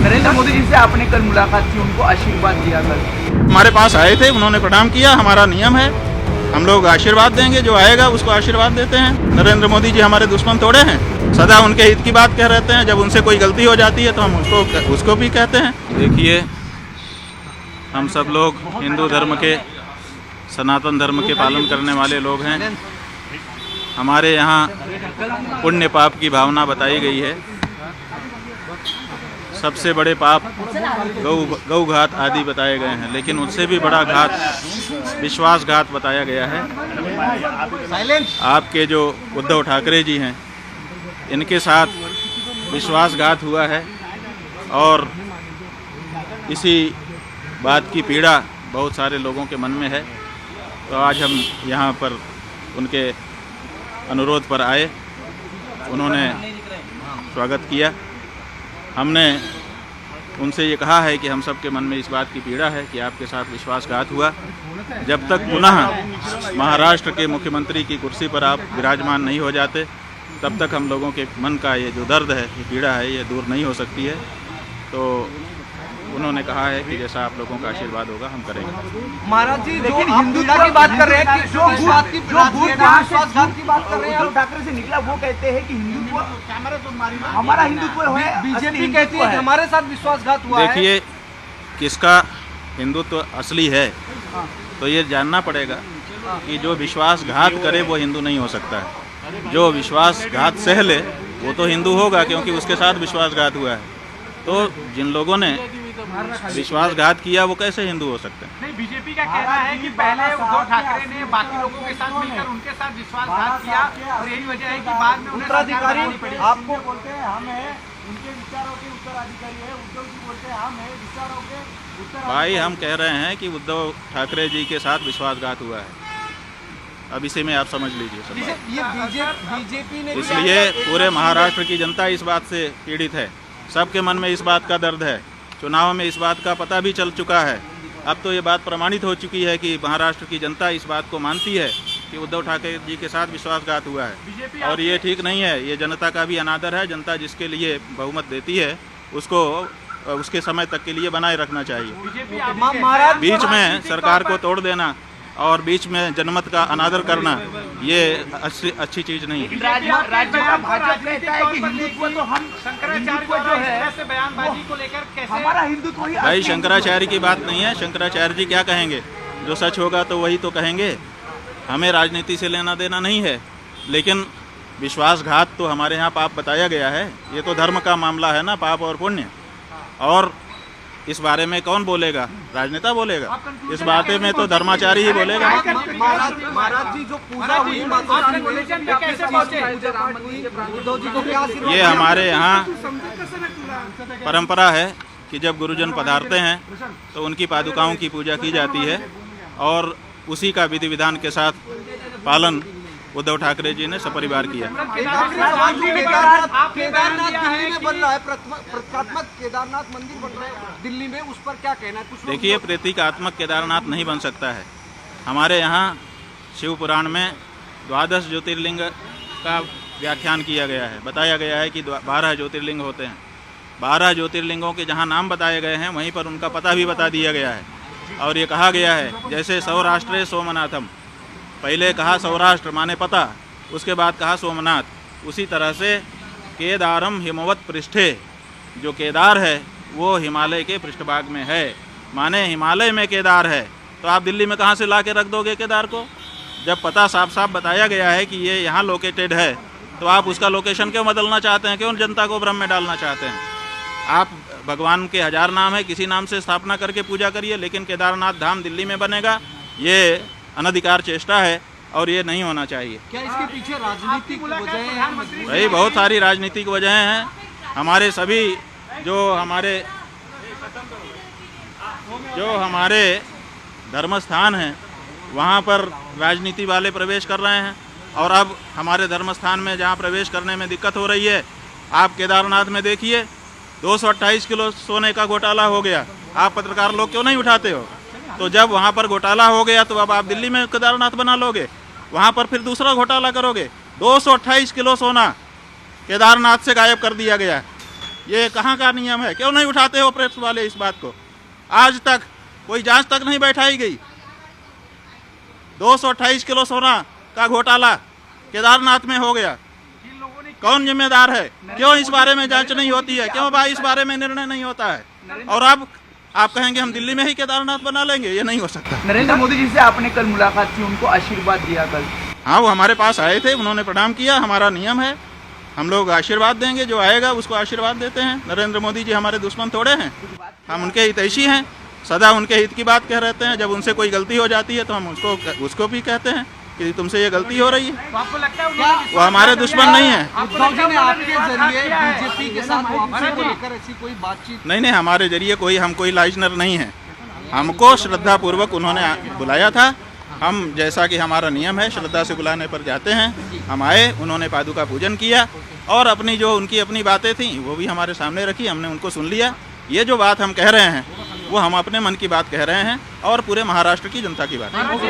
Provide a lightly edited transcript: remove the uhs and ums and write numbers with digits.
नरेंद्र मोदी जी से आपने कल मुलाकात की, उनको आशीर्वाद दिया कल। हमारे पास आए थे, उन्होंने प्रणाम किया। हमारा नियम है, हम लोग आशीर्वाद देंगे, जो आएगा उसको आशीर्वाद देते हैं। नरेंद्र मोदी जी हमारे दुश्मन थोड़े हैं, सदा उनके हित की बात कह रहते हैं। जब उनसे कोई गलती हो जाती है तो हम उसको भी कहते हैं। देखिए, हम सब लोग हिंदू धर्म के, सनातन धर्म के पालन करने वाले लोग हैं। हमारे यहाँ पुण्य पाप की भावना बताई गई है। सबसे बड़े पाप गौ घात आदि बताए गए हैं, लेकिन उससे भी बड़ा घात विश्वासघात बताया गया है। आपके जो उद्धव ठाकरे जी हैं, इनके साथ विश्वासघात हुआ है और इसी बात की पीड़ा बहुत सारे लोगों के मन में है। तो आज हम यहाँ पर उनके अनुरोध पर आए, उन्होंने स्वागत किया। हमने उनसे ये कहा है कि हम सब के मन में इस बात की पीड़ा है कि आपके साथ विश्वासघात हुआ। जब तक पुनः महाराष्ट्र के मुख्यमंत्री की कुर्सी पर आप विराजमान नहीं हो जाते, तब तक हम लोगों के मन का ये जो दर्द है, ये पीड़ा है, ये दूर नहीं हो सकती है। तो उन्होंने कहा है कि जैसा आप लोगों का आशीर्वाद होगा हम करेंगे। महाराज जी, लेकिन हिंदुत्व की बात कर रहे हैं कि जो विश्वासघात की बात कर रहे हैं, उद्धव ठाकरे से निकला, वो कहते हैं कि हिंदुत्व हमारा हिंदुत्व है। बीजेपी कहती है कि हमारे साथ विश्वासघात हुआ है। देखिए, किसका हिंदुत्व असली है तो ये जानना पड़ेगा कि जो विश्वासघात करे वो हिंदू नहीं हो सकता है। जो विश्वासघात सह ले वो तो हिंदू होगा, क्योंकि उसके साथ विश्वासघात हुआ है। तो जिन लोगों ने विश्वासघात किया वो कैसे हिंदू हो सकते हैं? नहीं, बीजेपी का कहना है कि पहले उद्धव ठाकरे ने बाकी लोगों के साथ मिलकर उनके साथ विश्वासघात किया और यही वजह है कि बाद में उत्तराधिकारी आपको बोलते हैं हम हैं, उनके विचारों के उत्तराधिकारी है। उद्धव जी बोलते हैं हम हैं विचारों के उत्तराधिकारी। भाई, हम कह रहे हैं कि उद्धव ठाकरे जी के साथ विश्वासघात हुआ है। अब इसे में आप समझ लीजिए सब बात। ये बीजेपी ने इसलिए पूरे महाराष्ट्र की जनता इस बात से पीड़ित है, सबके मन में इस बात का दर्द है। चुनाव में इस बात का पता भी चल चुका है। अब तो ये बात प्रमाणित हो चुकी है कि महाराष्ट्र की जनता इस बात को मानती है कि उद्धव ठाकरे जी के साथ विश्वासघात हुआ है, और ये ठीक नहीं है। ये जनता का भी अनादर है। जनता जिसके लिए बहुमत देती है उसको उसके समय तक के लिए बनाए रखना चाहिए। बीच में सरकार को तोड़ देना और बीच में जनमत का अनादर करना, ये अच्छी चीज नहीं है। भाजपा कहता है कि हिंदुत्व तो हम शंकराचार्य को जो है ऐसे बयानबाजी को लेकर कैसे हमारा हिंदुत्व ही भाई, शंकराचार्य की बात नहीं है। शंकराचार्य जी क्या कहेंगे? जो सच होगा तो वही तो कहेंगे। हमें राजनीति से लेना देना नहीं है, लेकिन विश्वासघात तो हमारे यहाँ पाप बताया गया है। ये तो धर्म का मामला है ना, पाप और पुण्य। और इस बारे में कौन बोलेगा? राजनेता बोलेगा। इस बारे में तो धर्माचारी ही बोलेगा। महाराज जी, जो पूजा हुई, उद्धव जी को क्या ये हमारे यहाँ परंपरा है कि जब गुरुजन पधारते हैं तो उनकी पादुकाओं की पूजा की जाती है, और उसी का विधि विधान के साथ पालन उद्धव ठाकरे जी ने सपरिवार किया। केदारनाथ दिल्ली में बन रहा है, प्रतीकात्मक केदारनाथ मंदिर बन रहा है दिल्ली में, उस पर क्या कहना है? कुछ देखिए, प्रतीकात्मक केदारनाथ नहीं बन सकता है। हमारे यहाँ शिव पुराण में 12 ज्योतिर्लिंग का व्याख्यान किया गया है। बताया गया है कि 12 ज्योतिर्लिंग होते हैं। 12 ज्योतिर्लिंगों के जहाँ नाम बताए गए हैं वहीं पर उनका पता भी बता दिया गया है। और ये कहा गया है, जैसे सौराष्ट्रे सोमनाथम, पहले कहा सौराष्ट्र माने पता, उसके बाद कहा सोमनाथ। उसी तरह से केदारम हिमवत पृष्ठे, जो केदार है वो हिमालय के पृष्ठभाग में है, माने हिमालय में केदार है। तो आप दिल्ली में कहाँ से ला के रख दोगे केदार को? जब पता साफ साफ बताया गया है कि ये यहाँ लोकेटेड है, तो आप उसका लोकेशन क्यों बदलना चाहते हैं? क्यों जनता को भ्रम में डालना चाहते हैं? आप भगवान के 1000 नाम है, किसी नाम से स्थापना करके पूजा करिए, लेकिन केदारनाथ धाम दिल्ली में बनेगा, ये अनधिकार चेष्टा है और ये नहीं होना चाहिए। क्या इसके पीछे राजनीतिक वजह है? भाई, बहुत सारी राजनीतिक वजहें हैं। हमारे सभी जो हमारे धर्म स्थान हैं वहाँ पर राजनीति वाले प्रवेश कर रहे हैं, और अब हमारे धर्म स्थान में जहाँ प्रवेश करने में दिक्कत हो रही है, आप केदारनाथ में देखिए 228 किलो सोने का घोटाला हो गया। आप पत्रकार लोग क्यों नहीं उठाते हो? तो जब वहाँ पर घोटाला हो गया तो अब आप दिल्ली में केदारनाथ बना लोगे, वहाँ पर फिर दूसरा घोटाला करोगे। 228 किलो सोना केदारनाथ से गायब कर दिया गया। ये कहाँ का नियम है? क्यों नहीं उठाते हो प्रेस वाले इस बात को? आज तक कोई जांच तक नहीं बैठाई गई। 228 किलो सोना का घोटाला केदारनाथ में हो गया। इन लोगों ने कौन जिम्मेदार है? क्यों इस बारे में जांच नहीं होती है? क्यों भाई इस बारे में निर्णय नहीं होता है? और अब आप कहेंगे हम दिल्ली में ही केदारनाथ बना लेंगे, ये नहीं हो सकता। नरेंद्र मोदी जी से आपने कल मुलाकात की, उनको आशीर्वाद दिया कल? हाँ, वो हमारे पास आए थे, उन्होंने प्रणाम किया। हमारा नियम है, हम लोग आशीर्वाद देंगे, जो आएगा उसको आशीर्वाद देते हैं। नरेंद्र मोदी जी हमारे दुश्मन थोड़े हैं, हम उनके हितैषी हैं, सदा उनके हित की बात कह रहते हैं। जब उनसे कोई गलती हो जाती है तो हम उसको भी कहते हैं कि तुमसे ये गलती हो रही है। तो आपको लगता है उन्होंने वो हमारे दुश्मन नहीं है। आपको लगता है उन्होंने आपके जरिए विश्वासघात किया है? बीजेपी के साथ वापसी को लेकर ऐसी कोई बातचीत? नहीं, हमारे जरिए हम कोई लाइजनर नहीं है। हमको श्रद्धा पूर्वक उन्होंने बुलाया था। हम, जैसा कि हमारा नियम है, श्रद्धा से बुलाने पर जाते हैं। हम आए, उन्होंने पादुका पूजन किया और अपनी जो उनकी अपनी बातें थी वो भी हमारे सामने रखी, हमने उनको सुन लिया। ये जो बात हम कह रहे हैं वो हम अपने मन की बात कह रहे हैं और पूरे महाराष्ट्र की जनता की बात है।